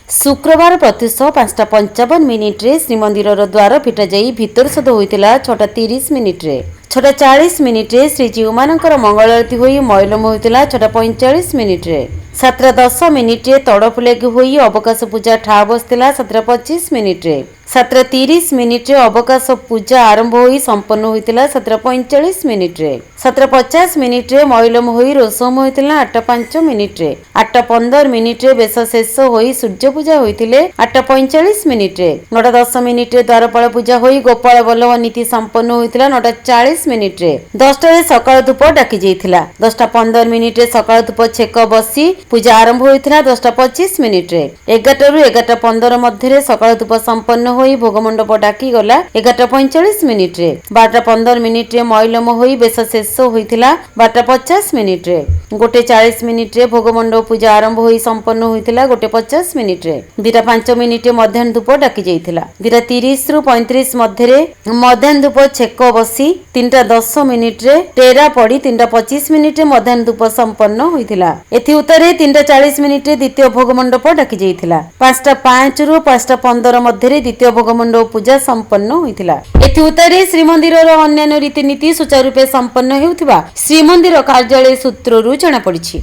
शुक्रवार प्रत्युष 5:55 श्रीमंदिर द्वार फिटा जाई भितर सद होता 6:30 मिनिट्रे 6:40 श्रीजीव मानकर मंगल आरती होई मयलम होता 6:45 मिनिट्रे 7:10 तड़फुलेग होई अवकाश पूजा ठा बसला 7:25 मिनिट्रे 7:30 अवकाश पूजा आरंभ होई संपन्न होता 7:45 मिनिट्रे 7:50 मयलम होई रोसम होता 8:05 8:15 बेश शेष होई सूर्य पूजा होते 8:45 9:10 द्वारपाल पूजा होई गोपाल बल्लभ नीति संपन्न होता 9:40 10 सकाळ धूप डाकी जाइथिला 10:15 सकाळ धूप छेक बसी पूजा आरंभ होता 10:25 11 ରୁ 11:15 मध्य सकाळ धूप संपन्न होई भोगमंडप डाकी गला 11:45 12:15 मयलम होई बेश शेष होता 12:50 1:40 भोगमंडप पूजा आरंभ होई संपन्न होता 1:50 2:05 मध्याह्न धूप डाकी जाइथिला 2:30 ରୁ 35 मध्याह्न धूप छेक बसी 3:10 टेरा पड़ी 3:25 मध्याह्न धूप संपन्न होता एथि उत्तरे 3:40 द्वितीय भोगमंडप डाकी जाइथिला 5:05 ରୁ 5:15 मध्य द्वितीय भोगमंडप पूजा संपन्न होता एथि उत्तरे श्रीमंदिर अन्यान्य रीतिनीति सुचारू रूपे संपन्न हेउथिबा श्रीमंदिर कार्यालय सूत्ररू जଣା पड़िछि।